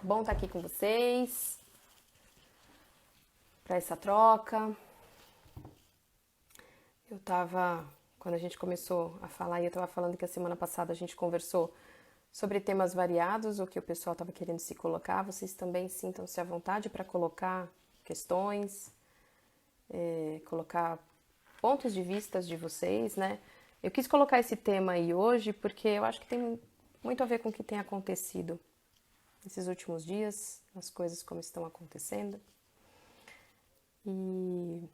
Bom estar aqui com vocês para essa troca. Quando a gente começou a falar, eu tava falando que a semana passada a gente conversou sobre temas variados, o que o pessoal estava querendo se colocar. Vocês também sintam-se à vontade para colocar questões, colocar pontos de vista de vocês, né? Eu quis colocar esse tema aí hoje porque eu acho que tem muito a ver com o que tem acontecido nesses últimos dias, as coisas como estão acontecendo e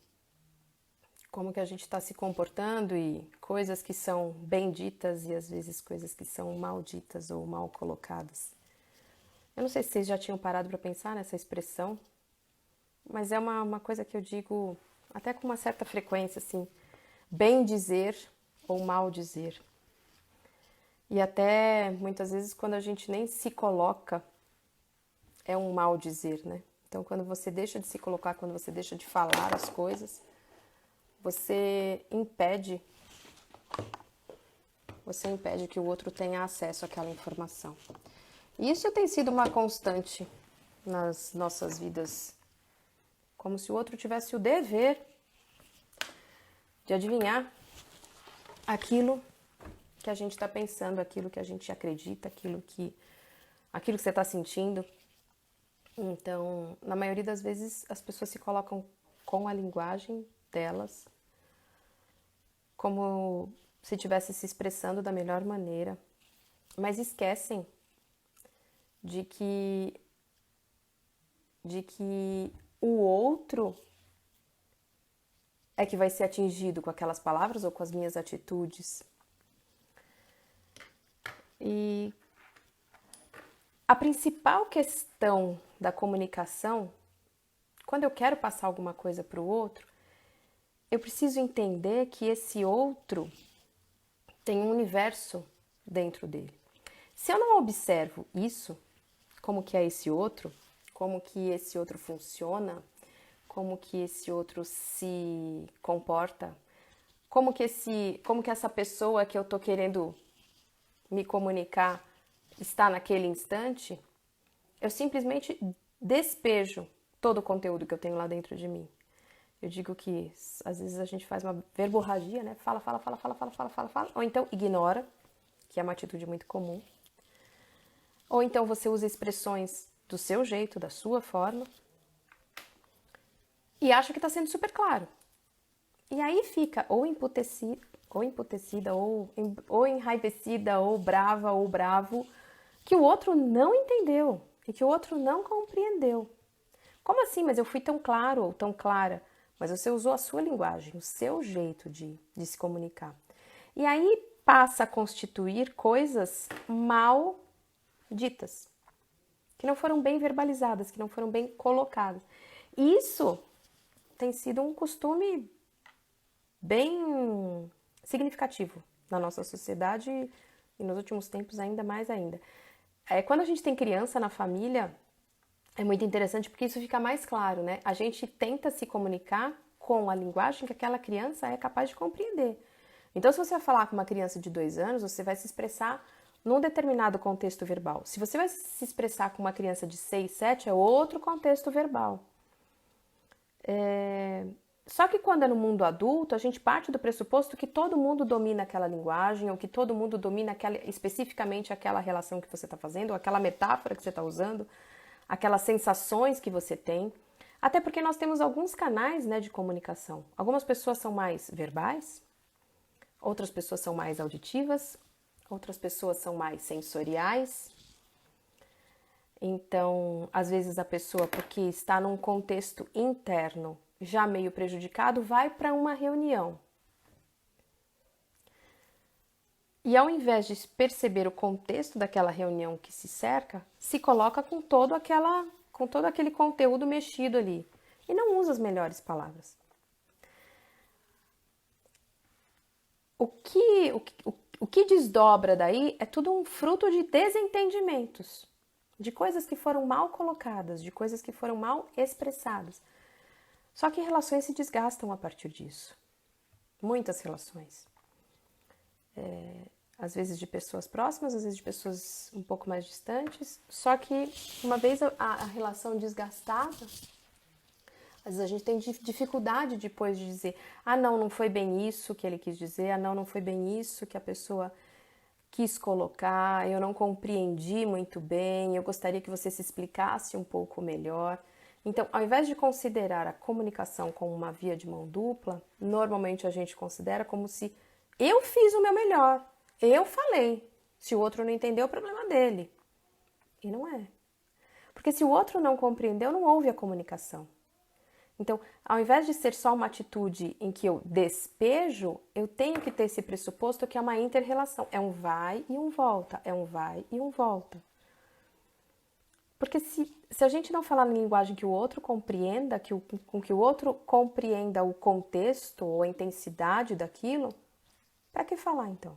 como que a gente está se comportando e coisas que são bem ditas e às vezes coisas que são mal ditas ou mal colocadas. Eu não sei se vocês já tinham parado para pensar nessa expressão, mas é uma coisa que eu digo até com uma certa frequência, assim, bem dizer ou mal dizer. E até muitas vezes quando a gente nem se coloca, é um mal dizer, né? Então quando você deixa de se colocar, quando você deixa de falar as coisas, você impede que o outro tenha acesso àquela informação. E isso tem sido uma constante nas nossas vidas, como se o outro tivesse o dever de adivinhar aquilo que a gente está pensando, aquilo que a gente acredita, aquilo que você está sentindo. Então, na maioria das vezes, as pessoas se colocam com a linguagem delas, como se estivesse se expressando da melhor maneira, mas esquecem de que o outro é que vai ser atingido com aquelas palavras ou com as minhas atitudes. E a principal questão da comunicação, quando eu quero passar alguma coisa para o outro, eu preciso entender que esse outro tem um universo dentro dele. Se eu não observo isso, como que é esse outro, como que esse outro funciona, como que esse outro se comporta, como que essa pessoa que eu tô querendo me comunicar está naquele instante, eu simplesmente despejo todo o conteúdo que eu tenho lá dentro de mim. Eu digo que às vezes a gente faz uma verborragia, né? Fala, ou então ignora, que é uma atitude muito comum. Ou então você usa expressões do seu jeito, da sua forma, e acha que está sendo super claro. E aí fica ou emputecida, ou enraivecida, ou brava, ou bravo, que o outro não entendeu e que o outro não compreendeu. Como assim? Mas eu fui tão claro ou tão clara. Mas você usou a sua linguagem, o seu jeito de se comunicar. E aí passa a constituir coisas mal ditas, que não foram bem verbalizadas, que não foram bem colocadas. Isso tem sido um costume bem significativo na nossa sociedade e nos últimos tempos ainda mais ainda. Quando a gente tem criança na família, é muito interessante porque isso fica mais claro, né? A gente tenta se comunicar com a linguagem que aquela criança é capaz de compreender. Então, se você vai falar com uma criança de 2 anos, você vai se expressar num determinado contexto verbal. Se você vai se expressar com uma criança de 6, 7, é outro contexto verbal. Só que quando é no mundo adulto, a gente parte do pressuposto que todo mundo domina aquela linguagem, ou que todo mundo domina especificamente aquela relação que você está fazendo, ou aquela metáfora que você está usando, aquelas sensações que você tem. Até porque nós temos alguns canais, né, de comunicação. Algumas pessoas são mais verbais, outras pessoas são mais auditivas, outras pessoas são mais sensoriais. Então, às vezes a pessoa, porque está num contexto interno já meio prejudicado, vai para uma reunião. E ao invés de perceber o contexto daquela reunião que se cerca, se coloca com todo aquele conteúdo mexido ali e não usa as melhores palavras. O que desdobra daí é tudo um fruto de desentendimentos, de coisas que foram mal colocadas, de coisas que foram mal expressadas. Só que relações se desgastam a partir disso. Muitas relações. às vezes de pessoas próximas, às vezes de pessoas um pouco mais distantes. Só que uma vez a relação desgastada, às vezes a gente tem dificuldade depois de dizer, ah, não foi bem isso que ele quis dizer, ah, não foi bem isso que a pessoa quis colocar, eu não compreendi muito bem, eu gostaria que você se explicasse um pouco melhor. Então, ao invés de considerar a comunicação como uma via de mão dupla, normalmente a gente considera como se eu fiz o meu melhor, eu falei. Se o outro não entendeu, é o problema dele. E não é. Porque se o outro não compreendeu, não houve a comunicação. Então, ao invés de ser só uma atitude em que eu despejo, eu tenho que ter esse pressuposto que é uma inter-relação. É um vai e um volta. É um vai e um volta. Porque se a gente não falar na linguagem que o outro compreenda, com que o outro compreenda o contexto ou a intensidade daquilo, para que falar então?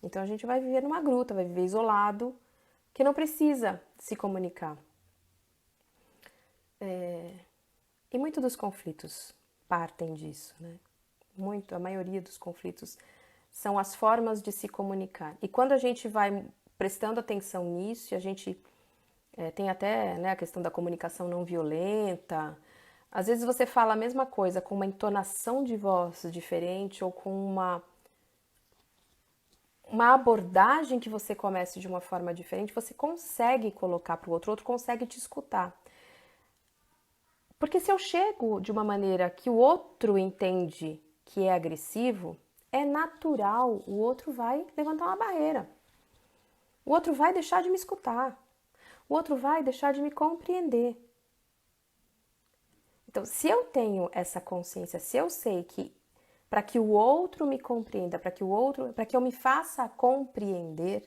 Então a gente vai viver numa gruta, vai viver isolado, que não precisa se comunicar. E muitos dos conflitos partem disso, né? A maioria dos conflitos são as formas de se comunicar. E quando a gente vai prestando atenção nisso, e a gente tem até, né, a questão da comunicação não violenta, às vezes você fala a mesma coisa com uma entonação de voz diferente ou com uma abordagem que você comece de uma forma diferente, você consegue colocar para o outro consegue te escutar. Porque se eu chego de uma maneira que o outro entende que é agressivo, é natural, o outro vai levantar uma barreira. O outro vai deixar de me escutar. O outro vai deixar de me compreender. Então, se eu tenho essa consciência, se eu sei que para que o outro me compreenda, para que eu me faça compreender,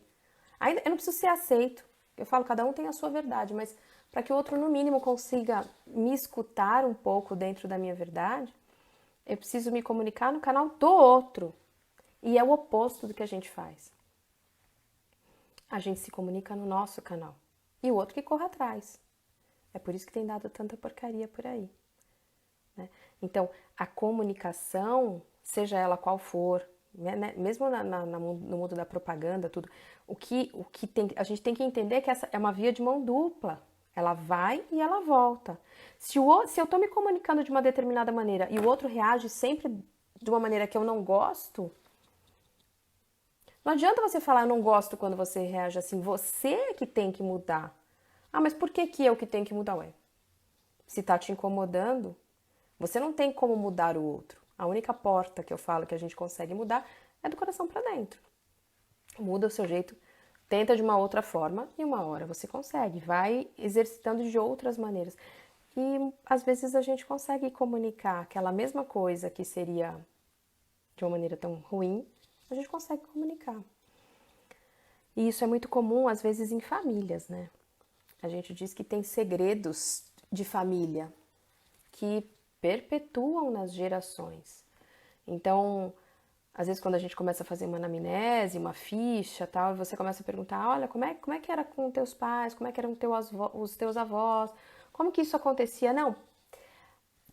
ainda eu não preciso ser aceito. Eu falo, cada um tem a sua verdade, mas para que o outro, no mínimo, consiga me escutar um pouco dentro da minha verdade, eu preciso me comunicar no canal do outro. E é o oposto do que a gente faz. A gente se comunica no nosso canal. E o outro que corre atrás. É por isso que tem dado tanta porcaria por aí. Né? Então, a comunicação, seja ela qual for, né? Mesmo no mundo da propaganda, tudo, a gente tem que entender que essa é uma via de mão dupla. Ela vai e ela volta. Se eu estou me comunicando de uma determinada maneira e o outro reage sempre de uma maneira que eu não gosto, não adianta você falar eu não gosto quando você reage assim. Você é que tem que mudar. Ah, mas por que eu que tenho que mudar? Ué, se está te incomodando, você não tem como mudar o outro. A única porta que eu falo que a gente consegue mudar é do coração para dentro. Muda o seu jeito, tenta de uma outra forma e uma hora você consegue. Vai exercitando de outras maneiras. E às vezes a gente consegue comunicar aquela mesma coisa que seria de uma maneira tão ruim, a gente consegue comunicar. E isso é muito comum às vezes em famílias, né? A gente diz que tem segredos de família que perpetuam nas gerações. Então, às vezes quando a gente começa a fazer uma anamnese, uma ficha, tal, e você começa a perguntar, olha, como é que era com teus pais, como é que eram os teus avós, como que isso acontecia? Não,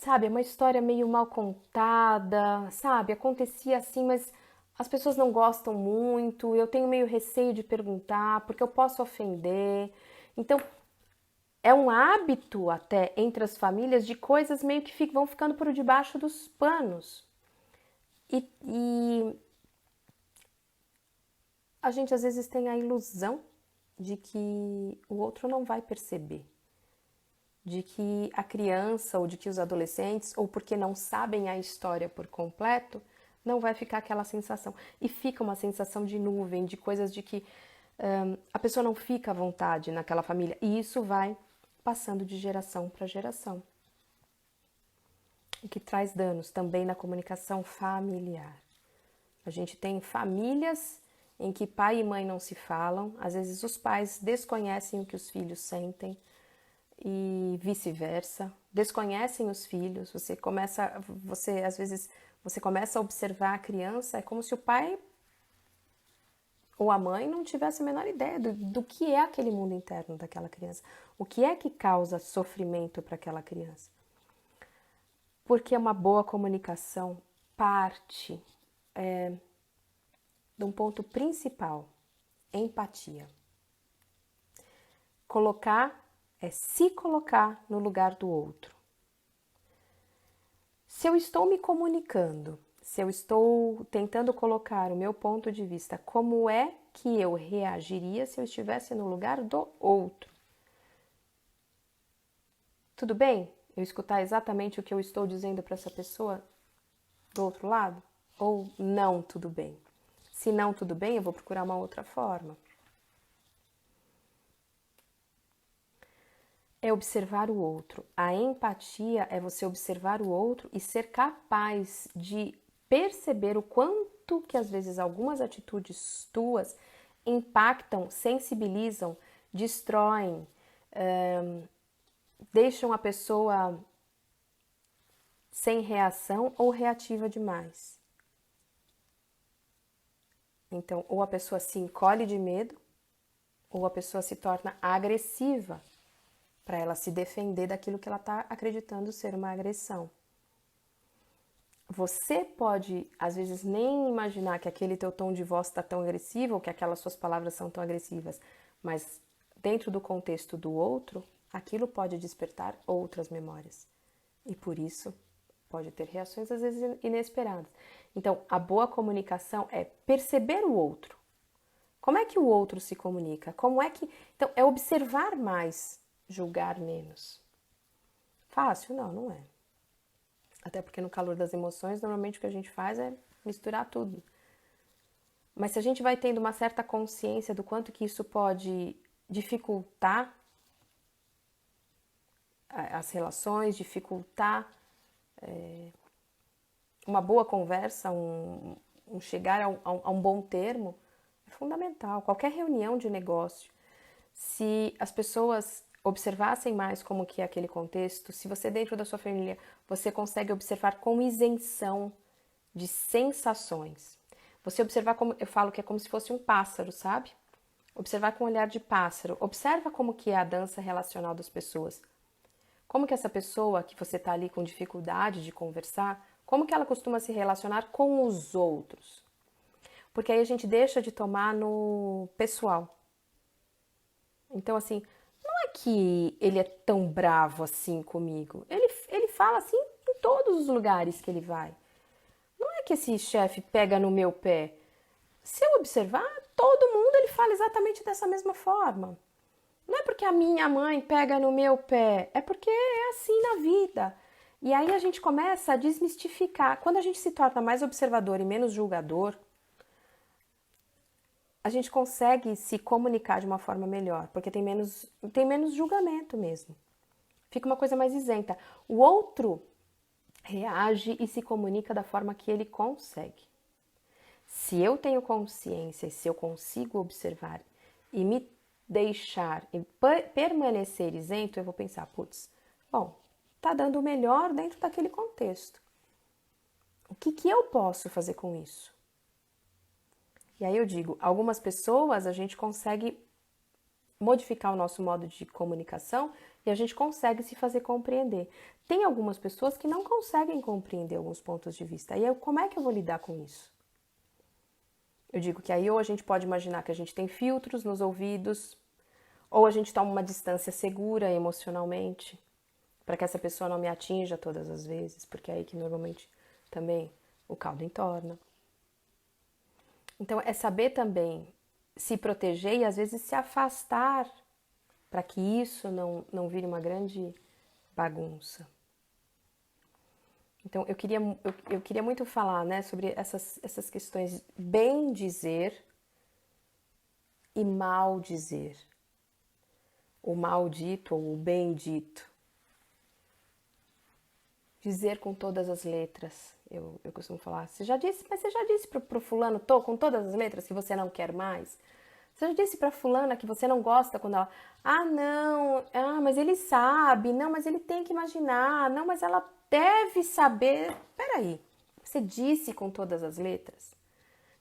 sabe, é uma história meio mal contada, sabe, acontecia assim, mas as pessoas não gostam muito, eu tenho meio receio de perguntar, porque eu posso ofender. Então, é um hábito até entre as famílias de coisas meio que vão ficando por debaixo dos panos. E a gente às vezes tem a ilusão de que o outro não vai perceber. De que a criança ou de que os adolescentes, ou porque não sabem a história por completo, não vai ficar aquela sensação. E fica uma sensação de nuvem, de coisas de que a pessoa não fica à vontade naquela família. E isso vai passando de geração para geração. O que traz danos também na comunicação familiar. A gente tem famílias em que pai e mãe não se falam, às vezes os pais desconhecem o que os filhos sentem e vice-versa, desconhecem os filhos. Às vezes você começa a observar a criança, é como se o pai ou a mãe não tivesse a menor ideia do que é aquele mundo interno daquela criança, o que é que causa sofrimento para aquela criança. Porque uma boa comunicação parte de um ponto principal: empatia. Colocar é se colocar no lugar do outro. Se eu estou me comunicando, se eu estou tentando colocar o meu ponto de vista, como é que eu reagiria se eu estivesse no lugar do outro? Tudo bem eu escutar exatamente o que eu estou dizendo para essa pessoa do outro lado? Ou não tudo bem? Se não tudo bem, eu vou procurar uma outra forma. É observar o outro. A empatia é você observar o outro e ser capaz de perceber o quanto que às vezes algumas atitudes tuas impactam, sensibilizam, destroem, deixam a pessoa sem reação ou reativa demais. Então, ou a pessoa se encolhe de medo, ou a pessoa se torna agressiva para ela se defender daquilo que ela está acreditando ser uma agressão. Você pode, às vezes, nem imaginar que aquele teu tom de voz está tão agressivo ou que aquelas suas palavras são tão agressivas, mas dentro do contexto do outro, aquilo pode despertar outras memórias. E por isso, pode ter reações, às vezes, inesperadas. Então, a boa comunicação é perceber o outro. Como é que o outro se comunica? Como é que... Então, é observar mais, julgar menos. Fácil? Não, não é. Até porque no calor das emoções, normalmente o que a gente faz é misturar tudo. Mas se a gente vai tendo uma certa consciência do quanto que isso pode dificultar as relações, dificultar uma boa conversa, um chegar a um bom termo, é fundamental. Qualquer reunião de negócio, se as pessoas observassem mais como que é aquele contexto, se você dentro da sua família, você consegue observar com isenção de sensações. Você observar como, eu falo que é como se fosse um pássaro, sabe? Observar com um olhar de pássaro. Observa como que é a dança relacional das pessoas. Como que essa pessoa que você está ali com dificuldade de conversar, como que ela costuma se relacionar com os outros? Porque aí a gente deixa de tomar no pessoal. Então, assim, não é que ele é tão bravo assim comigo. Ele fala assim em todos os lugares que ele vai. Não é que esse chefe pega no meu pé. Se eu observar, todo mundo ele fala exatamente dessa mesma forma. Não é porque a minha mãe pega no meu pé, é porque é assim na vida. E aí a gente começa a desmistificar. Quando a gente se torna mais observador e menos julgador, a gente consegue se comunicar de uma forma melhor, porque tem menos julgamento mesmo. Fica uma coisa mais isenta. O outro reage e se comunica da forma que ele consegue. Se eu tenho consciência e se eu consigo observar e me deixar e permanecer isento, eu vou pensar, putz, bom, tá dando o melhor dentro daquele contexto. O que eu posso fazer com isso? E aí eu digo, algumas pessoas a gente consegue modificar o nosso modo de comunicação e a gente consegue se fazer compreender. Tem algumas pessoas que não conseguem compreender alguns pontos de vista. E aí, como é que eu vou lidar com isso? Eu digo que aí ou a gente pode imaginar que a gente tem filtros nos ouvidos, ou a gente toma uma distância segura emocionalmente, para que essa pessoa não me atinja todas as vezes, porque é aí que normalmente também o caldo entorna. Então, é saber também se proteger e às vezes se afastar para que isso não vire uma grande bagunça. Então, eu queria muito falar, né, sobre essas questões bem dizer e mal dizer. O mal dito ou o bem dito. Dizer com todas as letras. Eu costumo falar, mas você já disse pro fulano, tô com todas as letras que você não quer mais? Você já disse pra fulana que você não gosta quando ela... não, mas ele sabe, não, mas ele tem que imaginar, não, mas ela deve saber... Peraí, você disse com todas as letras?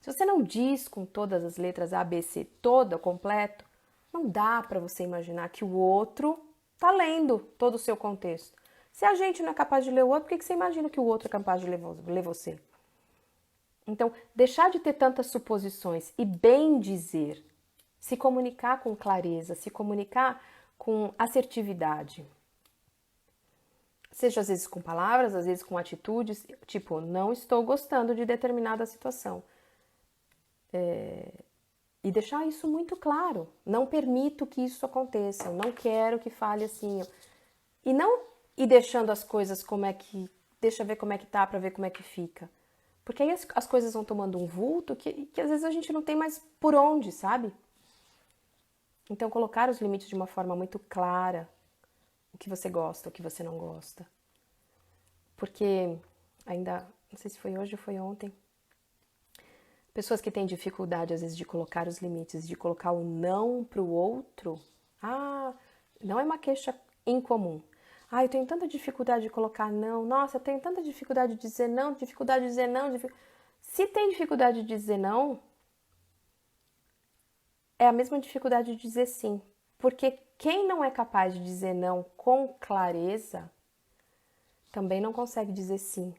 Se você não diz com todas as letras A, B, C, toda, completo, não dá pra você imaginar que o outro tá lendo todo o seu contexto. Se a gente não é capaz de ler o outro, por que você imagina que o outro é capaz de ler você? Então, deixar de ter tantas suposições e bem dizer, se comunicar com clareza, se comunicar com assertividade. Seja às vezes com palavras, às vezes com atitudes, tipo, não estou gostando de determinada situação. E deixar isso muito claro. Não permito que isso aconteça, eu não quero que fale assim. E não ir deixando as coisas como é que... Deixa ver como é que tá pra ver como é que fica. Porque aí as coisas vão tomando um vulto que às vezes a gente não tem mais por onde, sabe? Então colocar os limites de uma forma muito clara. O que você gosta, o que você não gosta. Porque ainda, não sei se foi hoje ou foi ontem, pessoas que têm dificuldade às vezes de colocar os limites, de colocar o não pro outro. Não é uma queixa incomum. Eu tenho tanta dificuldade de colocar não. Nossa, eu tenho tanta dificuldade de dizer não, dificuldade de dizer não. Se tem dificuldade de dizer não, é a mesma dificuldade de dizer sim. Porque quem não é capaz de dizer não com clareza, também não consegue dizer sim.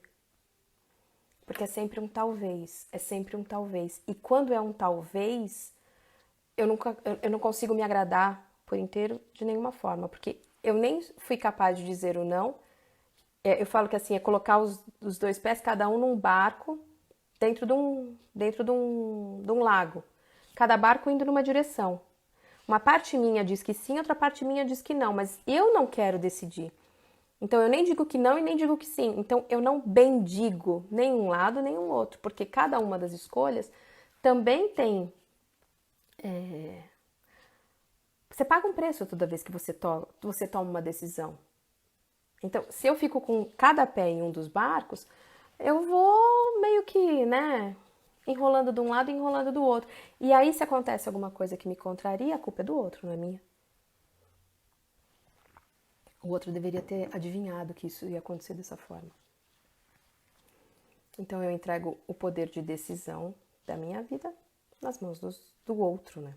Porque é sempre um talvez, é sempre um talvez. E quando é um talvez, eu não consigo me agradar por inteiro de nenhuma forma, porque eu nem fui capaz de dizer o não. Eu falo que assim, é colocar os dois pés, cada um num barco, dentro de um lago. Cada barco indo numa direção. Uma parte minha diz que sim, outra parte minha diz que não, mas eu não quero decidir. Então eu nem digo que não e nem digo que sim. Então eu não bendigo nem um lado nem um outro, porque cada uma das escolhas também tem. Você paga um preço toda vez que você toma uma decisão. Então, se eu fico com cada pé em um dos barcos, eu vou meio que, né, enrolando de um lado e enrolando do outro. E aí, se acontece alguma coisa que me contraria, a culpa é do outro, não é minha. O outro deveria ter adivinhado que isso ia acontecer dessa forma. Então, eu entrego o poder de decisão da minha vida nas mãos do outro, né?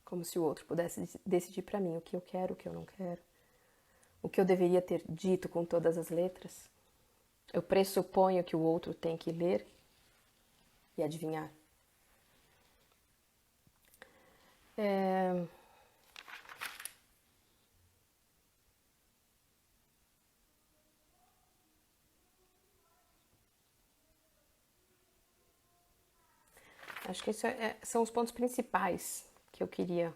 Como se o outro pudesse decidir para mim o que eu quero, o que eu não quero. O que eu deveria ter dito com todas as letras. Eu pressuponho que o outro tem que ler e adivinhar. Acho que isso são os pontos principais que eu queria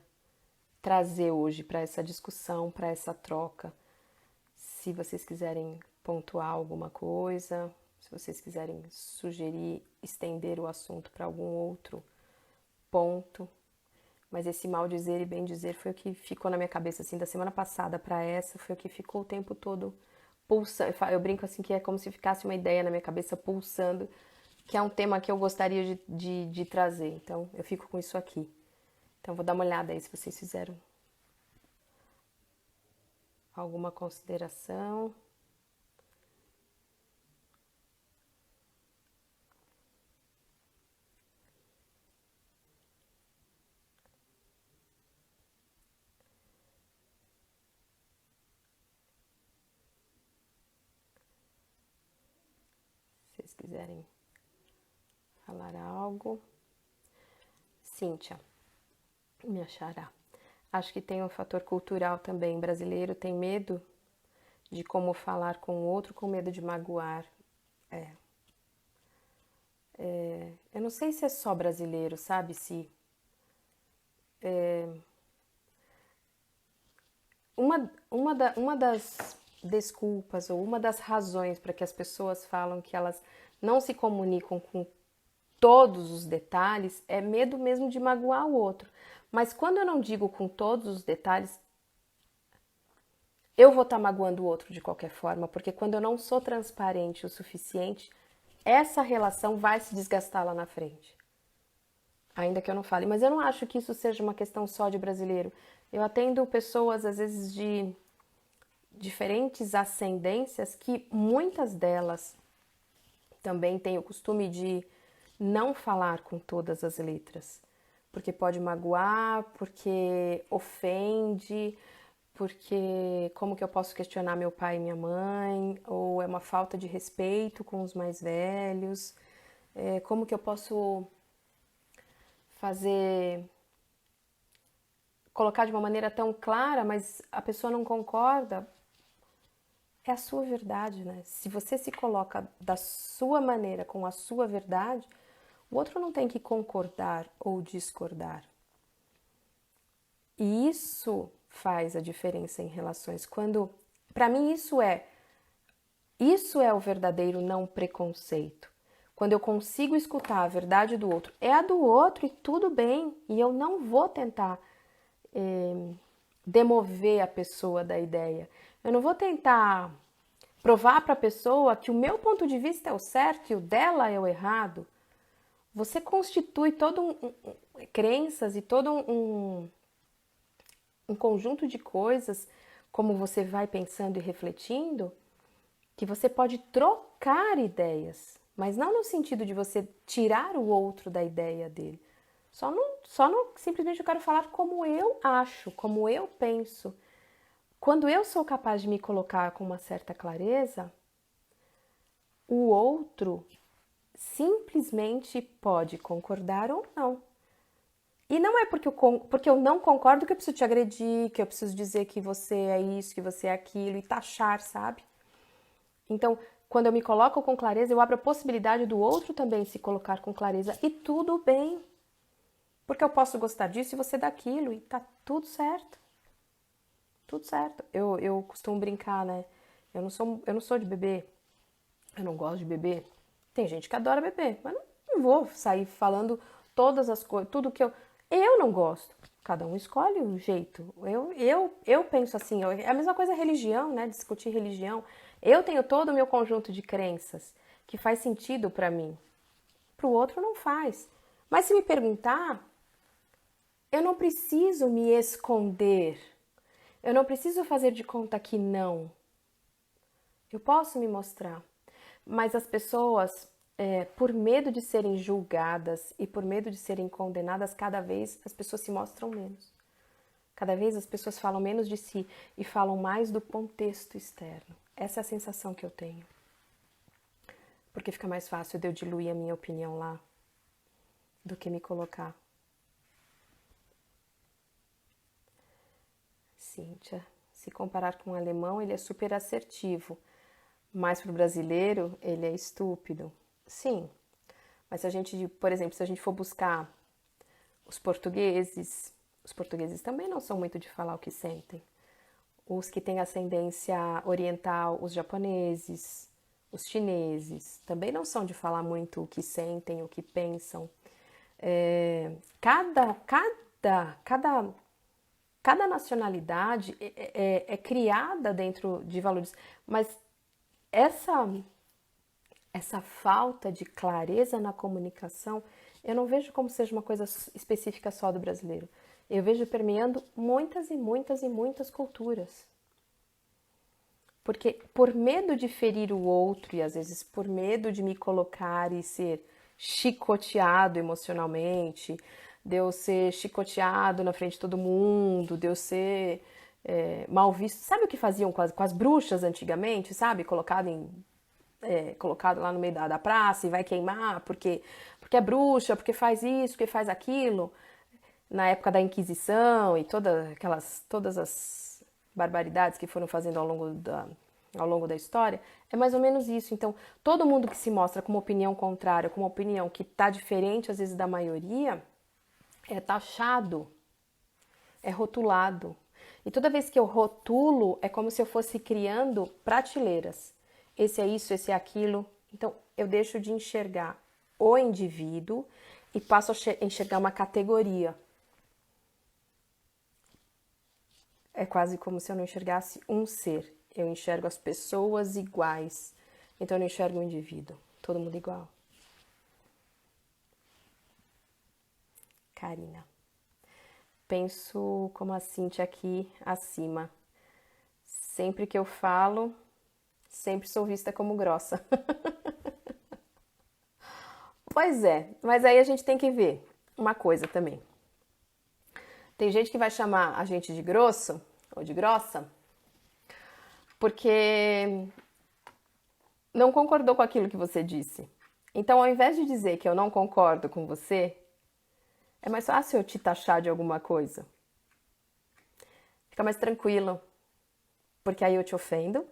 trazer hoje para essa discussão, para essa troca. Se vocês quiserem pontuar alguma coisa, se vocês quiserem sugerir, estender o assunto para algum outro ponto. Mas esse mal dizer e bem dizer foi o que ficou na minha cabeça, assim, da semana passada para essa, foi o que ficou o tempo todo pulsando. Eu brinco assim que é como se ficasse uma ideia na minha cabeça pulsando, que é um tema que eu gostaria de trazer. Então, eu fico com isso aqui. Então, vou dar uma olhada aí se vocês fizeram alguma consideração. Se vocês quiserem falar algo. Cíntia, me achará. Acho que tem um fator cultural também. Brasileiro tem medo de como falar com o outro, com medo de magoar. Eu não sei se é só brasileiro, sabe? Se uma das desculpas ou uma das razões para que as pessoas falam que elas não se comunicam com todos os detalhes é medo mesmo de magoar o outro. Mas quando eu não digo com todos os detalhes, eu vou estar magoando o outro de qualquer forma, porque quando eu não sou transparente o suficiente, essa relação vai se desgastar lá na frente. Ainda que eu não fale. Mas eu não acho que isso seja uma questão só de brasileiro. Eu atendo pessoas, às vezes, de diferentes ascendências, que muitas delas também têm o costume de não falar com todas as letras. Porque pode magoar, porque ofende, porque como que eu posso questionar meu pai e minha mãe, ou é uma falta de respeito com os mais velhos. Como que eu posso colocar de uma maneira tão clara, mas a pessoa não concorda? É a sua verdade, né? Se você se coloca da sua maneira, com a sua verdade, o outro não tem que concordar ou discordar. E isso faz a diferença em relações. Para mim, isso é o verdadeiro não preconceito. Quando eu consigo escutar a verdade do outro, é a do outro e tudo bem. E eu não vou tentar demover a pessoa da ideia. Eu não vou tentar provar para a pessoa que o meu ponto de vista é o certo e o dela é o errado. Você constitui crenças e todo um conjunto de coisas, como você vai pensando e refletindo, que você pode trocar ideias, mas não no sentido de você tirar o outro da ideia dele. Simplesmente eu quero falar como eu acho, como eu penso. Quando eu sou capaz de me colocar com uma certa clareza, o outro simplesmente pode concordar ou não. E não é porque eu não concordo que eu preciso te agredir, que eu preciso dizer que você é isso, que você é aquilo e taxar, sabe? Então, quando eu me coloco com clareza, eu abro a possibilidade do outro também se colocar com clareza e tudo bem. Porque eu posso gostar disso e você daquilo e tá tudo certo. Tudo certo. Eu costumo brincar, né? Eu não sou de beber. Eu não gosto de beber. Tem gente que adora beber, mas não vou sair falando todas as coisas, tudo que eu não gosto. Cada um escolhe um jeito. Eu penso assim, é a mesma coisa religião, né? Discutir religião. Eu tenho todo o meu conjunto de crenças que faz sentido para mim. Para o outro não faz. Mas se me perguntar, eu não preciso me esconder. Eu não preciso fazer de conta que não. Eu posso me mostrar. Mas as pessoas, por medo de serem julgadas e por medo de serem condenadas, cada vez as pessoas se mostram menos. Cada vez as pessoas falam menos de si e falam mais do contexto externo. Essa é a sensação que eu tenho. Porque fica mais fácil de eu diluir a minha opinião lá do que me colocar. Cíntia, se comparar com o alemão, ele é super assertivo. Mas para o brasileiro, ele é estúpido. Sim, mas se a gente, por exemplo, se a gente for buscar os portugueses também não são muito de falar o que sentem. Os que têm ascendência oriental, os japoneses, os chineses, também não são de falar muito o que sentem, o que pensam. Cada nacionalidade é criada dentro de valores, mas essa falta de clareza na comunicação, eu não vejo como seja uma coisa específica só do brasileiro. Eu vejo permeando muitas e muitas e muitas culturas. Porque por medo de ferir o outro e às vezes por medo de me colocar e ser chicoteado emocionalmente, de eu ser chicoteado na frente de todo mundo, de eu ser mal visto. Sabe o que faziam com as bruxas antigamente, sabe? Colocado lá no meio da praça e vai queimar porque é bruxa, porque faz isso, porque faz aquilo. Na época da Inquisição e todas as barbaridades que foram fazendo ao longo da história, é mais ou menos isso. Então, todo mundo que se mostra com uma opinião contrária, com uma opinião que está diferente, às vezes, da maioria, é taxado, é rotulado. E toda vez que eu rotulo, é como se eu fosse criando prateleiras. Esse é isso, esse é aquilo. Então, eu deixo de enxergar o indivíduo e passo a enxergar uma categoria. É quase como se eu não enxergasse um ser. Eu enxergo as pessoas iguais. Então eu não enxergo o indivíduo. Todo mundo igual. Karina. Penso como a Cíntia aqui acima. Sempre que eu falo, sempre sou vista como grossa. Pois é, mas aí a gente tem que ver uma coisa também. Tem gente que vai chamar a gente de grosso ou de grossa porque não concordou com aquilo que você disse. Então, ao invés de dizer que eu não concordo com você, é mais fácil eu te taxar de alguma coisa. Fica mais tranquilo, porque aí eu te ofendo,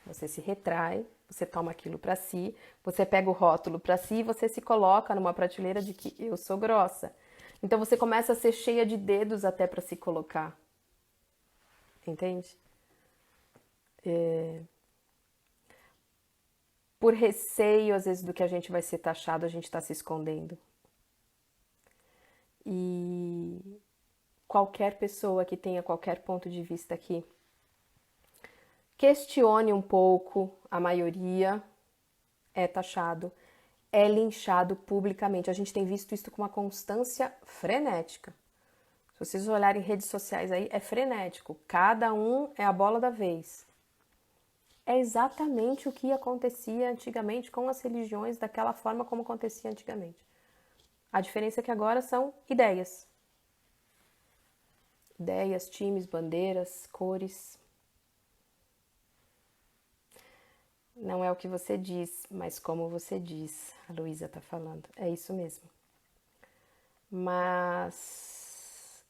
você se retrai, você toma aquilo pra si, você pega o rótulo pra si e você se coloca numa prateleira de que eu sou grossa. Então você começa a ser cheia de dedos até pra se colocar. Entende? Por receio, às vezes, do que a gente vai ser taxado, a gente está se escondendo. E qualquer pessoa que tenha qualquer ponto de vista aqui, questione um pouco, a maioria é taxado, é linchado publicamente. A gente tem visto isso com uma constância frenética. Se vocês olharem em redes sociais aí, é frenético. Cada um é a bola da vez. É exatamente o que acontecia antigamente com as religiões, daquela forma como acontecia antigamente. A diferença é que agora são ideias. Ideias, times, bandeiras, cores. Não é o que você diz, mas como você diz, a Luísa está falando. É isso mesmo. Mas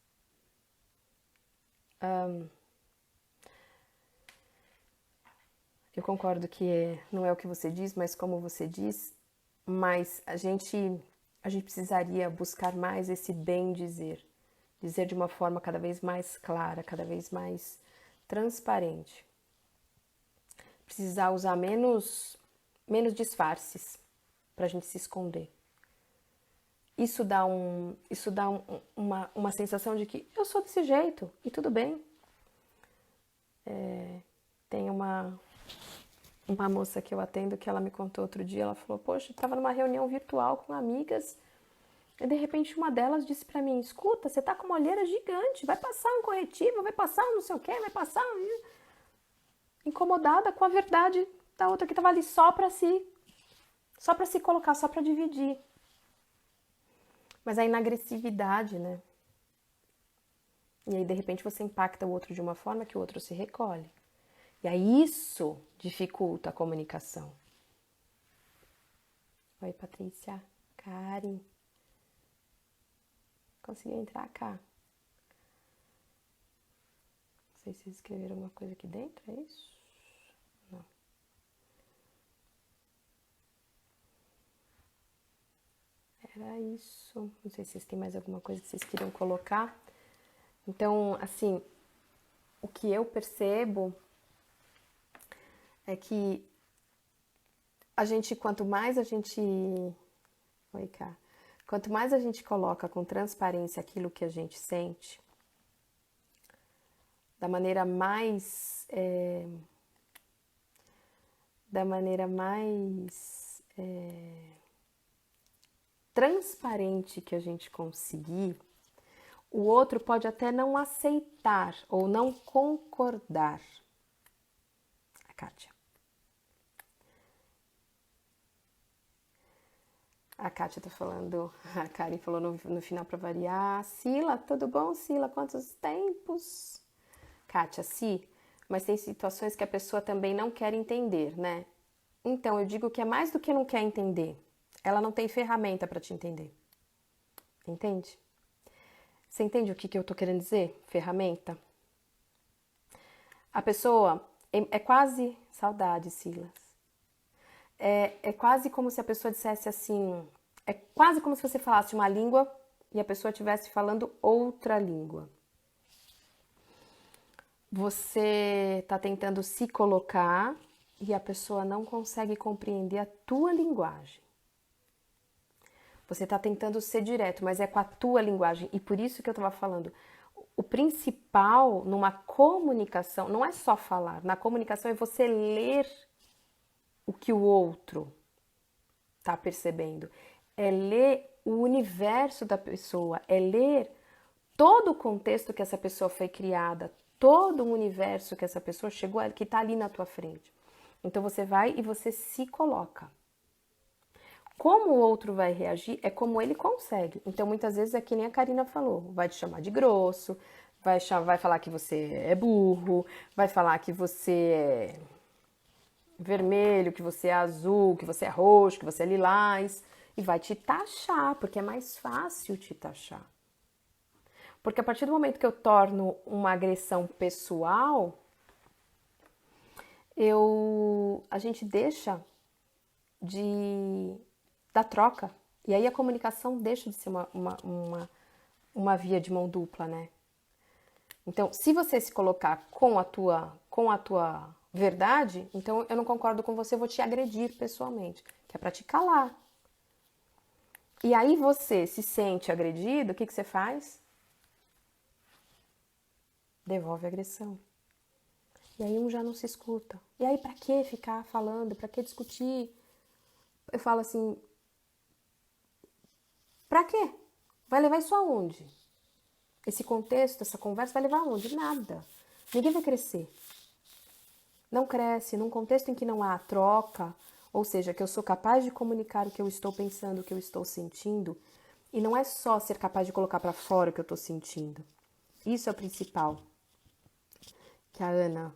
eu concordo que não é o que você diz, mas como você diz, mas a gente precisaria buscar mais esse bem dizer. Dizer de uma forma cada vez mais clara, cada vez mais transparente. Precisar usar menos disfarces para a gente se esconder. Isso dá uma sensação de que eu sou desse jeito e tudo bem. Tem uma moça que eu atendo que ela me contou outro dia, ela falou, poxa, eu estava numa reunião virtual com amigas e de repente uma delas disse pra mim, escuta, você tá com uma olheira gigante, vai passar um corretivo, vai passar um não sei o quê, vai passar um... Incomodada com a verdade da outra que estava ali só para se colocar, só para dividir. Mas aí na agressividade, né? E aí de repente você impacta o outro de uma forma que o outro se recolhe. E aí isso dificulta a comunicação. Oi, Patrícia. Karen. Consegui entrar cá. Não sei se vocês escreveram alguma coisa aqui dentro, é isso? Não. Era isso. Não sei se vocês têm mais alguma coisa que vocês queriam colocar. Então, assim, o que eu percebo é que quanto mais a gente... Oi, cá. Quanto mais a gente coloca com transparência aquilo que a gente sente, da maneira mais transparente que a gente conseguir, o outro pode até não aceitar ou não concordar. A Kátia. A Kátia tá falando, a Karen falou no final para variar. Sila, tudo bom, Sila? Quantos tempos? Kátia, sim, mas tem situações que a pessoa também não quer entender, né? Então, eu digo que é mais do que não quer entender. Ela não tem ferramenta para te entender. Entende? Você entende o que eu tô querendo dizer? Ferramenta? A pessoa é quase... Saudade, Silas. É quase como se a pessoa dissesse assim... É quase como se você falasse uma língua e a pessoa estivesse falando outra língua. Você está tentando se colocar e a pessoa não consegue compreender a tua linguagem. Você está tentando ser direto, mas é com a tua linguagem. E por isso que eu estava falando, o principal numa comunicação não é só falar. Na comunicação é você ler o que o outro está percebendo. É ler o universo da pessoa, é ler todo o contexto que essa pessoa foi criada, todo o universo que essa pessoa chegou, que está ali na tua frente. Então você vai e você se coloca. Como o outro vai reagir é como ele consegue. Então muitas vezes é que nem a Karina falou, vai te chamar de grosso, vai falar que você é burro, vai falar que você vermelho, que você é azul, que você é roxo, que você é lilás, e vai te taxar, porque é mais fácil te taxar. Porque a partir do momento que eu torno uma agressão pessoal, a gente deixa de da troca. E aí a comunicação deixa de ser uma via de mão dupla, né? Então, se você se colocar com a tua verdade, então eu não concordo com você, eu vou te agredir pessoalmente, que é pra te calar. E aí você se sente agredido, o que você faz? Devolve a agressão. E aí um já não se escuta. E aí pra que ficar falando? Pra que discutir? Eu falo assim, pra quê? Vai levar isso aonde? Esse contexto, essa conversa vai levar aonde? Nada. Ninguém vai crescer. Não cresce num contexto em que não há troca, ou seja, que eu sou capaz de comunicar o que eu estou pensando, o que eu estou sentindo, e não é só ser capaz de colocar para fora o que eu estou sentindo. Isso é o principal. Que a Ana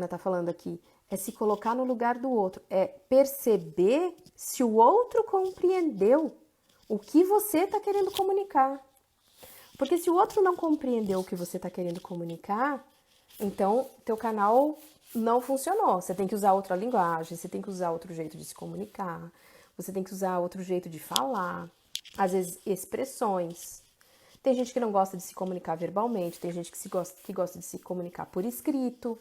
tá falando aqui, é se colocar no lugar do outro, é perceber se o outro compreendeu o que você está querendo comunicar. Porque se o outro não compreendeu o que você está querendo comunicar, então teu canal não funcionou. Você tem que usar outra linguagem, você tem que usar outro jeito de se comunicar, você tem que usar outro jeito de falar, às vezes expressões. Tem gente que não gosta de se comunicar verbalmente, tem gente que gosta de se comunicar por escrito,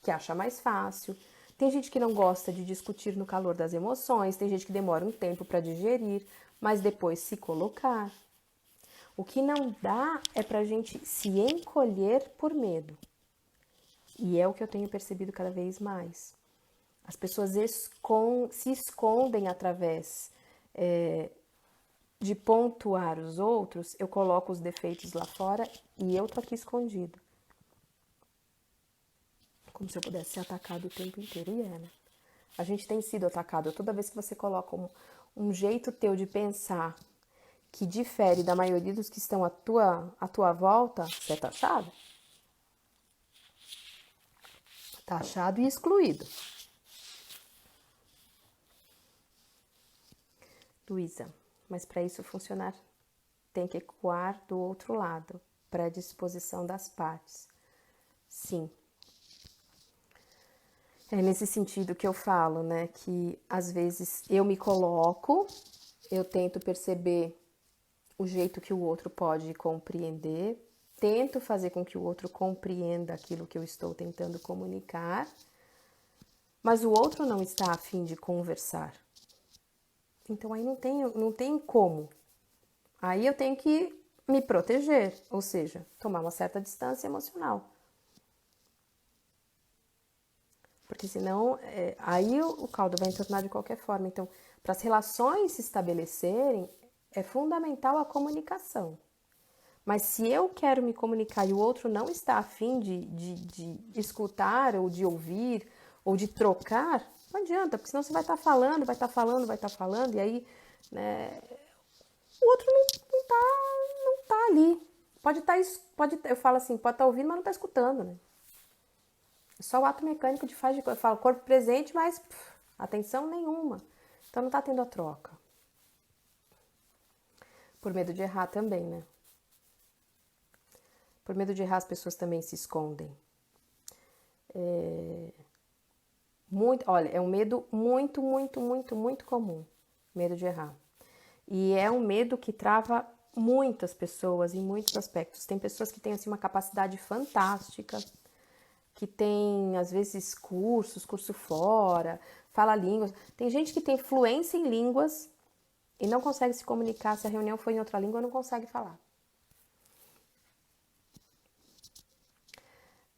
que acha mais fácil. Tem gente que não gosta de discutir no calor das emoções, tem gente que demora um tempo para digerir, mas depois se colocar. O que não dá é pra gente se encolher por medo. E é o que eu tenho percebido cada vez mais. As pessoas se escondem através de pontuar os outros. Eu coloco os defeitos lá fora e eu tô aqui escondido. Como se eu pudesse ser atacado o tempo inteiro. E é, né? A gente tem sido atacado. Toda vez que você coloca um jeito teu de pensar que difere da maioria dos que estão à tua volta, você é taxado. Taxado e excluído. Luísa, mas para isso funcionar tem que ecoar do outro lado, para a disposição das partes. Sim. É nesse sentido que eu falo, né? Que às vezes eu me coloco, eu tento perceber o jeito que o outro pode compreender, tento fazer com que o outro compreenda aquilo que eu estou tentando comunicar, mas o outro não está a fim de conversar. Então aí não tem como. Aí eu tenho que me proteger, ou seja, tomar uma certa distância emocional. Porque senão, aí o caldo vai entornar de qualquer forma. Então, para as relações se estabelecerem, é fundamental a comunicação. Mas se eu quero me comunicar e o outro não está afim de escutar, ou de ouvir, ou de trocar, não adianta, porque senão você vai estar falando, vai estar falando, vai estar falando, e aí, né, o outro não tá ali. Eu falo assim, pode estar ouvindo, mas não está escutando, né? É só o ato mecânico de faz de coisa. Eu falo corpo presente, mas atenção nenhuma. Então não está tendo a troca. Por medo de errar também, né? Por medo de errar, as pessoas também se escondem. Olha, é um medo muito, muito, muito, muito comum. Medo de errar. E é um medo que trava muitas pessoas em muitos aspectos. Tem pessoas que têm assim, uma capacidade fantástica, que tem, às vezes, curso fora, fala línguas. Tem gente que tem fluência em línguas e não consegue se comunicar. Se a reunião foi em outra língua, não consegue falar.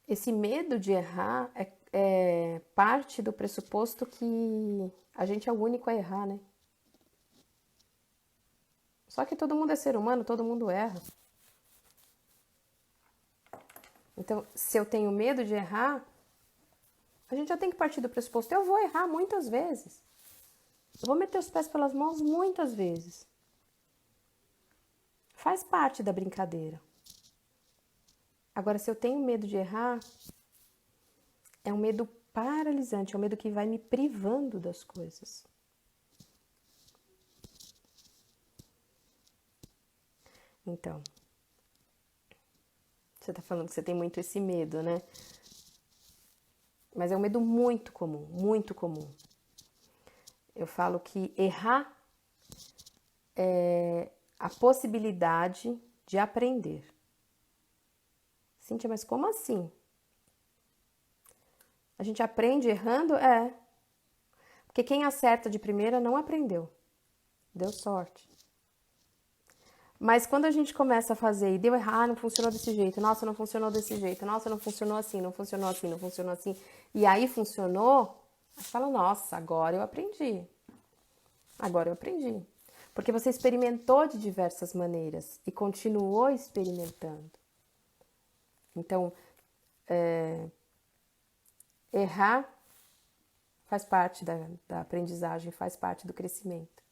Esse medo de errar é parte do pressuposto que a gente é o único a errar, né? Só que todo mundo é ser humano, todo mundo erra. Então, se eu tenho medo de errar, a gente já tem que partir do pressuposto, eu vou errar muitas vezes. Eu vou meter os pés pelas mãos muitas vezes. Faz parte da brincadeira. Agora, se eu tenho medo de errar, é um medo paralisante, é um medo que vai me privando das coisas. Então, você tá falando que você tem muito esse medo, né? Mas é um medo muito comum, muito comum. Eu falo que errar é a possibilidade de aprender. Cíntia, mas como assim? A gente aprende errando? É. Porque quem acerta de primeira não aprendeu. Deu sorte. Mas quando a gente começa a fazer e deu errado, não funcionou desse jeito, nossa, não funcionou desse jeito, nossa, não funcionou assim, não funcionou assim, não funcionou assim, e aí funcionou, aí fala, nossa, agora eu aprendi. Agora eu aprendi. Porque você experimentou de diversas maneiras e continuou experimentando. Então, errar faz parte da aprendizagem, faz parte do crescimento.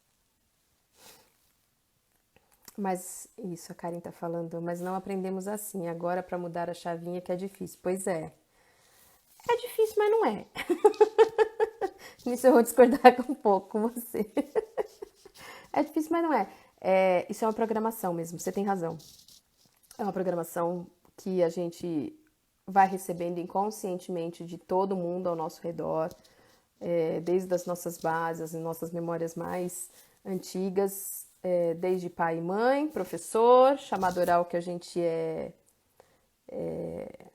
Mas isso, a Karen tá falando, mas não aprendemos assim. Agora para mudar a chavinha que é difícil. Pois é. É difícil, mas não é. Nisso eu vou discordar um pouco com você. É difícil, mas não é. Isso é uma programação mesmo, você tem razão. É uma programação que a gente vai recebendo inconscientemente de todo mundo ao nosso redor, desde as nossas bases, as nossas memórias mais antigas, desde pai e mãe, professor, chamado oral que a gente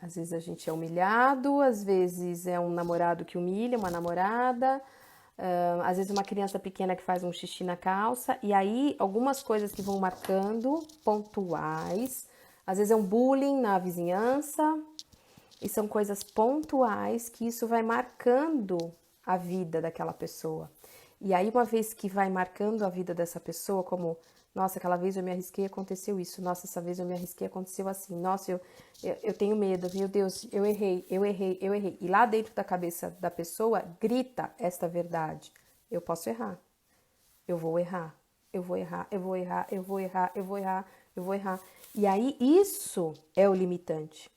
às vezes a gente é humilhado, às vezes é um namorado que humilha, uma namorada, às vezes uma criança pequena que faz um xixi na calça, e aí algumas coisas que vão marcando, pontuais, às vezes é um bullying na vizinhança, e são coisas pontuais que isso vai marcando a vida daquela pessoa. E aí, uma vez que vai marcando a vida dessa pessoa, como, nossa, aquela vez eu me arrisquei e aconteceu isso, nossa, essa vez eu me arrisquei e aconteceu assim, nossa, eu tenho medo, meu Deus, eu errei, eu errei, eu errei. E lá dentro da cabeça da pessoa grita esta verdade: eu posso errar, eu vou errar, eu vou errar, eu vou errar, eu vou errar, eu vou errar, eu vou errar. E aí, isso é o limitante.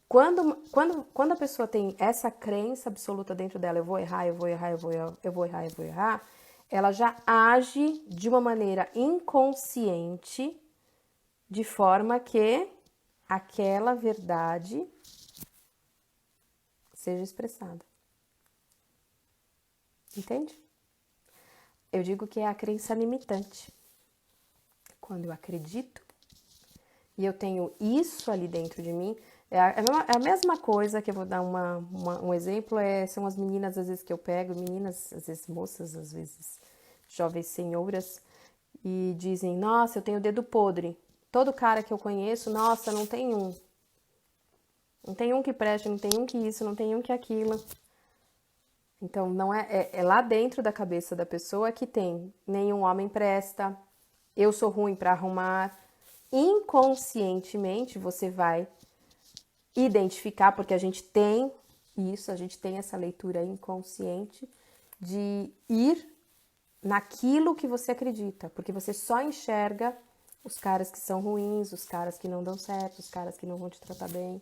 Quando a pessoa tem essa crença absoluta dentro dela, eu vou errar, eu vou errar, eu vou errar, eu vou errar, ela já age de uma maneira inconsciente, de forma que aquela verdade seja expressada. Entende? Eu digo que é a crença limitante. Quando eu acredito e eu tenho isso ali dentro de mim, é a mesma coisa que eu vou dar um exemplo, são as meninas às vezes que eu pego, meninas, às vezes moças, às vezes jovens senhoras, e dizem, nossa, eu tenho o dedo podre. Todo cara que eu conheço, nossa, não tem um. Não tem um que preste, não tem um que isso, não tem um que aquilo. Então, não é lá dentro da cabeça da pessoa que tem nenhum homem presta, eu sou ruim para arrumar. Inconscientemente você vai identificar, porque a gente tem isso, a gente tem essa leitura inconsciente de ir naquilo que você acredita, porque você só enxerga os caras que são ruins, os caras que não dão certo, os caras que não vão te tratar bem.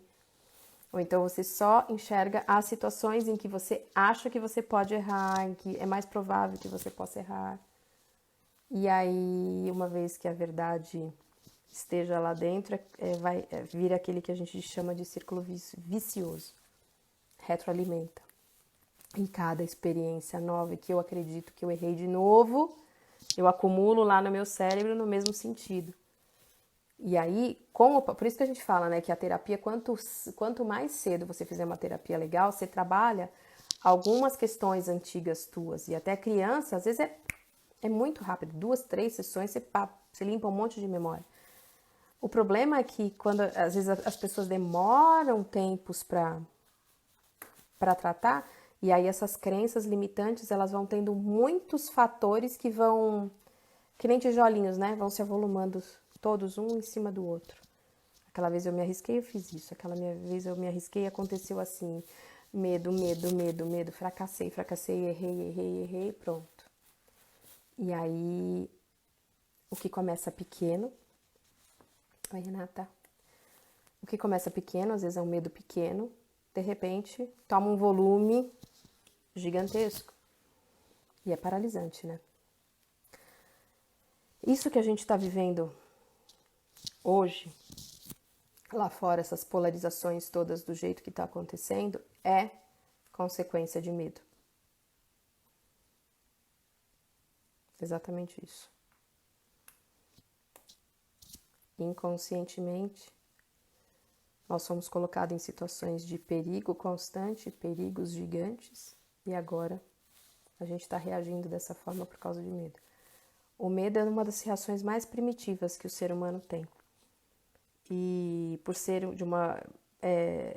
Ou então você só enxerga as situações em que você acha que você pode errar, em que é mais provável que você possa errar. E aí, uma vez que a verdade esteja lá dentro, vai vir aquele que a gente chama de círculo vicioso. Retroalimenta. Em cada experiência nova que eu acredito que eu errei de novo, eu acumulo lá no meu cérebro no mesmo sentido. E aí, por isso que a gente fala, né, que a terapia, quanto mais cedo você fizer uma terapia legal, você trabalha algumas questões antigas tuas. E até criança, às vezes é muito rápido, 2, 3 sessões, você limpa um monte de memória. O problema é que quando às vezes as pessoas demoram tempos para tratar, e aí essas crenças limitantes, elas vão tendo muitos fatores que vão, que nem tijolinhos, né? Vão se avolumando todos um em cima do outro. Aquela vez eu me arrisquei, eu fiz isso. Aquela vez eu me arrisquei, aconteceu assim. Medo, medo, medo, medo. Fracassei, errei, pronto. E aí, o que começa pequeno... Oi, Renata. O que começa pequeno, às vezes é um medo pequeno, de repente, toma um volume gigantesco. E é paralisante, né? Isso que a gente está vivendo hoje, lá fora, essas polarizações todas do jeito que está acontecendo, é consequência de medo. Exatamente isso. Inconscientemente, nós somos colocados em situações de perigo constante, perigos gigantes, e agora a gente está reagindo dessa forma por causa de medo. O medo é uma das reações mais primitivas que o ser humano tem. E por ser de uma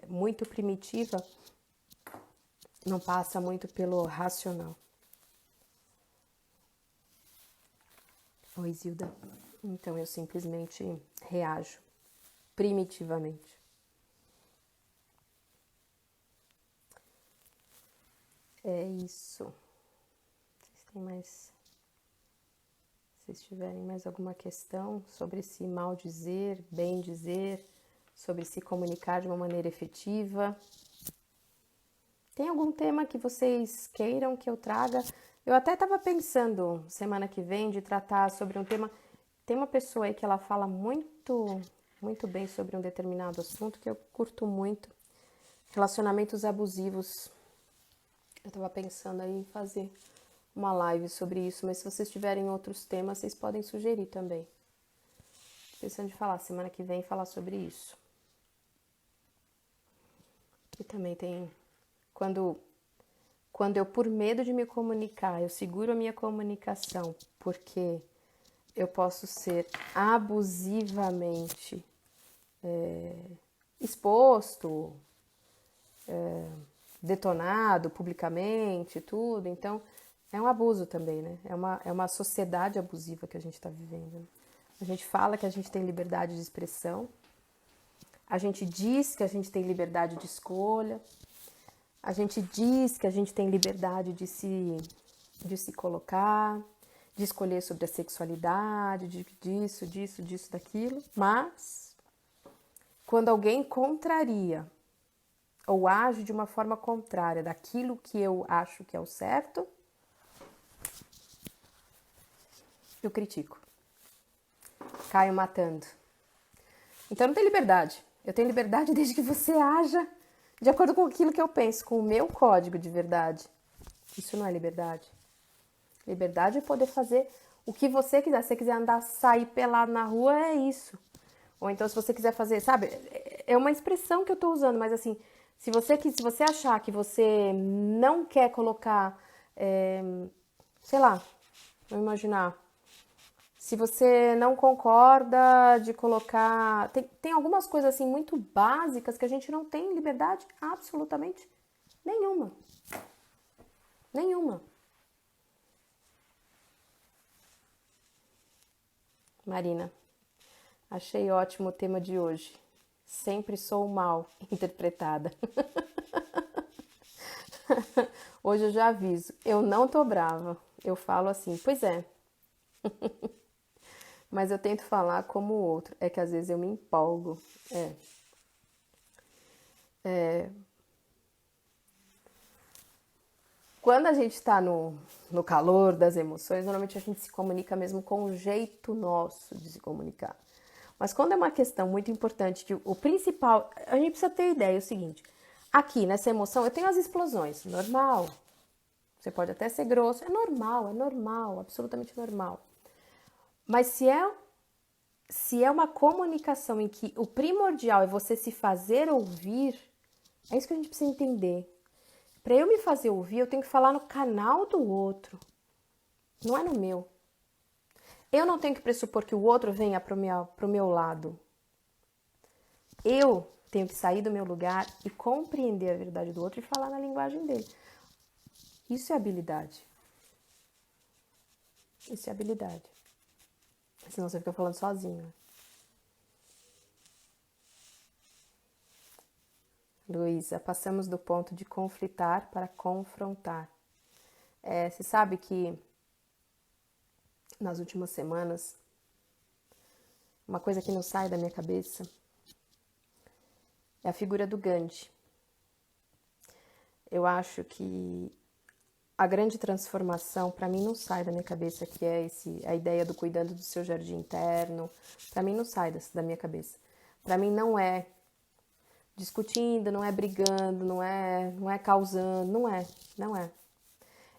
muito primitiva, não passa muito pelo racional. Oi, Zilda. Então eu simplesmente reajo primitivamente. É isso. Se vocês tiverem mais alguma questão sobre se mal dizer, bem dizer, sobre se comunicar de uma maneira efetiva. Tem algum tema que vocês queiram que eu traga? Eu até estava pensando, semana que vem, de tratar sobre um tema. Tem uma pessoa aí que ela fala muito bem sobre um determinado assunto que eu curto muito. Relacionamentos abusivos. Eu estava pensando aí em fazer uma live sobre isso, mas se vocês tiverem outros temas, vocês podem sugerir também. Tô pensando de falar, semana que vem, falar sobre isso. E também tem... Quando eu, por medo de me comunicar, eu seguro a minha comunicação, porque eu posso ser abusivamente exposto, detonado publicamente, tudo. Então, é um abuso também, né? É uma sociedade abusiva que a gente está vivendo. Né? A gente fala que a gente tem liberdade de expressão, a gente diz que a gente tem liberdade de escolha, a gente diz que a gente tem liberdade de se colocar, de escolher sobre a sexualidade, disso, daquilo, mas quando alguém contraria ou age de uma forma contrária daquilo que eu acho que é o certo, eu critico. Caio matando. Então não tem liberdade. Eu tenho liberdade desde que você haja de acordo com aquilo que eu penso, com o meu código de verdade. Isso não é liberdade. Liberdade é poder fazer o que você quiser. Se você quiser andar, sair pelado na rua, é isso. Ou então se você quiser fazer, sabe? É uma expressão que eu tô usando, mas assim, se você achar que você não quer colocar, sei lá, vamos imaginar, se você não concorda de colocar... Tem algumas coisas assim muito básicas que a gente não tem liberdade absolutamente nenhuma. Nenhuma. Marina, achei ótimo o tema de hoje. Sempre sou mal interpretada. Hoje eu já aviso, eu não tô brava. Eu falo assim, pois é. Mas eu tento falar como o outro. É que às vezes eu me empolgo. Quando a gente está no calor das emoções, normalmente a gente se comunica mesmo com o jeito nosso de se comunicar. Mas quando é uma questão muito importante, que o principal, a gente precisa ter ideia, é o seguinte, aqui nessa emoção eu tenho as explosões, normal. Você pode até ser grosso, é normal, absolutamente normal. Mas se é uma comunicação em que o primordial é você se fazer ouvir, é isso que a gente precisa entender. Para eu me fazer ouvir, eu tenho que falar no canal do outro, não é no meu. Eu não tenho que pressupor que o outro venha pro meu lado. Eu tenho que sair do meu lugar e compreender a verdade do outro e falar na linguagem dele. Isso é habilidade. Isso é habilidade. Senão você fica falando sozinho. Luísa, passamos do ponto de conflitar para confrontar. Você sabe que nas últimas semanas, uma coisa que não sai da minha cabeça é a figura do Gandhi. eu acho que a grande transformação, para mim, não sai da minha cabeça, que é a ideia do cuidando do seu jardim interno. Para mim, não sai da minha cabeça. Para mim, não é discutindo, não é brigando, não é causando, não é.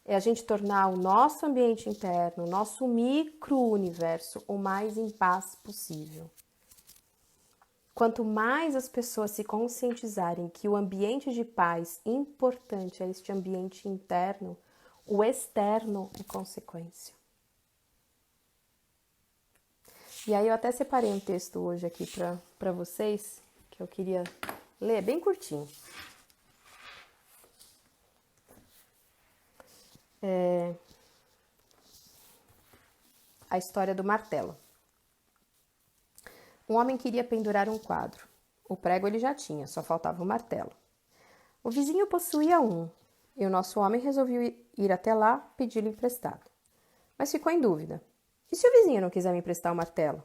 É a gente tornar o nosso ambiente interno, o nosso micro-universo, o mais em paz possível. Quanto mais as pessoas se conscientizarem que o ambiente de paz importante é este ambiente interno, o externo é consequência. E aí eu até separei um texto hoje aqui para vocês, que eu queria ler, bem curtinho. A história do martelo. Um homem queria pendurar um quadro. O prego ele já tinha, só faltava o martelo. O vizinho possuía um, e o nosso homem resolveu ir até lá pedi-lo emprestado. Mas ficou em dúvida. E se o vizinho não quiser me emprestar o martelo?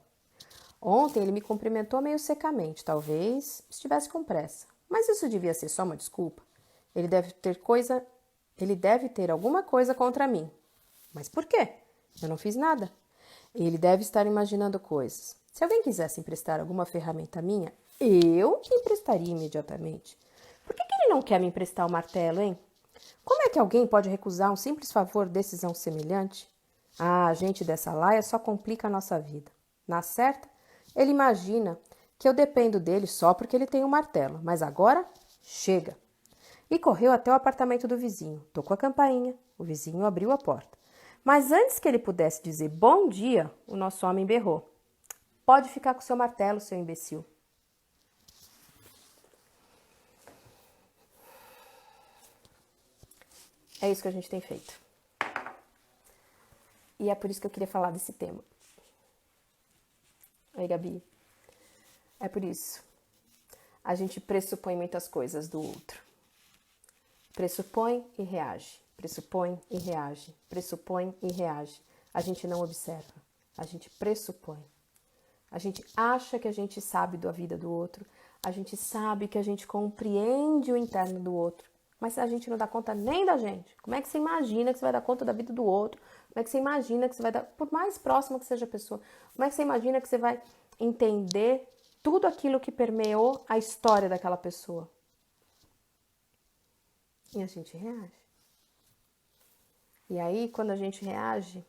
Ontem ele me cumprimentou meio secamente, talvez estivesse com pressa. Mas isso devia ser só uma desculpa. Ele deve ter alguma coisa contra mim. Mas por quê? Eu não fiz nada. Ele deve estar imaginando coisas. Se alguém quisesse emprestar alguma ferramenta minha, eu que emprestaria imediatamente. Por que ele não quer me emprestar o martelo, hein? Como é que alguém pode recusar um simples favor desses a um semelhante? A gente dessa laia só complica a nossa vida. Na certa, ele imagina que eu dependo dele só porque ele tem um martelo, mas agora chega. E correu até o apartamento do vizinho, tocou a campainha, o vizinho abriu a porta. Mas antes que ele pudesse dizer bom dia, o nosso homem berrou. Pode ficar com seu martelo, seu imbecil. É isso que a gente tem feito. E é por isso que eu queria falar desse tema. Oi, Gabi. É por isso. A gente pressupõe muitas coisas do outro. Pressupõe e reage. Pressupõe e reage. Pressupõe e reage. A gente não observa. A gente pressupõe. A gente acha que a gente sabe da vida do outro. A gente sabe que a gente compreende o interno do outro. Mas a gente não dá conta nem da gente. Como é que você imagina que você vai dar conta da vida do outro? Como é que você imagina que você vai dar... Por mais próxima que seja a pessoa, como é que você imagina que você vai entender tudo aquilo que permeou a história daquela pessoa? E a gente reage. E aí, quando a gente reage,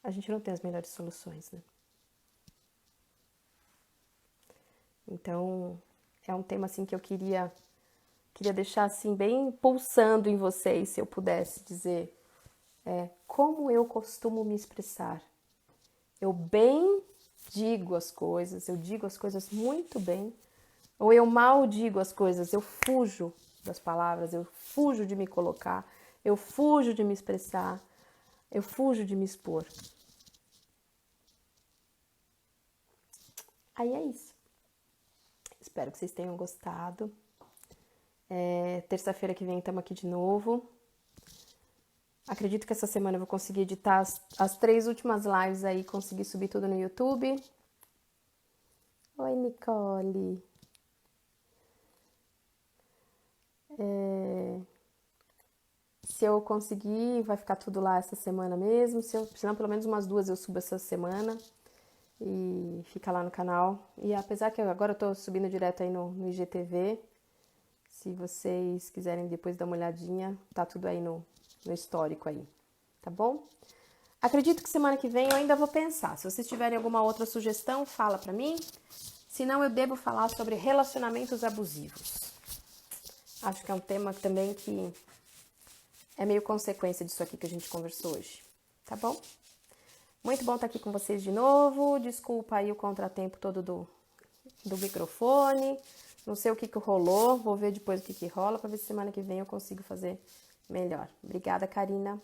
a gente não tem as melhores soluções, né? Então, é um tema assim que eu queria deixar assim bem pulsando em vocês, se eu pudesse dizer, como eu costumo me expressar. Eu bem digo as coisas, eu digo as coisas muito bem, ou eu mal digo as coisas, eu fujo das palavras, eu fujo de me colocar, eu fujo de me expressar, eu fujo de me expor. Aí é isso. Espero que vocês tenham gostado. Terça-feira que vem estamos aqui de novo. Acredito que essa semana eu vou conseguir editar as 3 últimas lives aí, conseguir subir tudo no YouTube. Oi, Nicole. Se eu conseguir, vai ficar tudo lá essa semana mesmo. Se não, pelo menos umas 2 eu subo essa semana. E fica lá no canal. E apesar que agora eu tô subindo direto aí no IGTV, se vocês quiserem depois dar uma olhadinha, tá tudo aí no histórico aí, tá bom? Acredito que semana que vem eu ainda vou pensar. Se vocês tiverem alguma outra sugestão, fala pra mim. Senão eu devo falar sobre relacionamentos abusivos. Acho que é um tema também que é meio consequência disso aqui que a gente conversou hoje, tá bom? Muito bom estar aqui com vocês de novo. Desculpa aí o contratempo todo do microfone. Não sei o que rolou. Vou ver depois o que rola para ver se semana que vem eu consigo fazer melhor. Obrigada, Karina.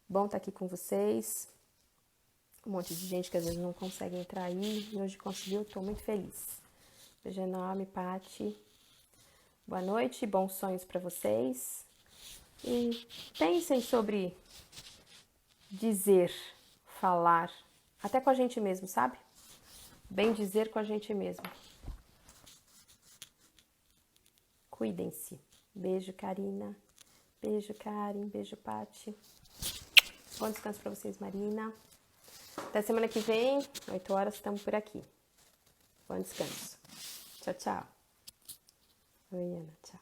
Bom estar aqui com vocês. Um monte de gente que às vezes não consegue entrar aí. E hoje conseguiu. Estou muito feliz. Beijo enorme, Pati. Boa noite. Bons sonhos para vocês. E pensem sobre dizer, falar, até com a gente mesmo, sabe? Bem dizer com a gente mesmo. Cuidem-se. Beijo, Karina. Beijo, Karen. Beijo, Pati. Bom descanso pra vocês, Marina. Até semana que vem, 8 horas, estamos por aqui. Bom descanso. Tchau, tchau. Oi, Ana. Tchau.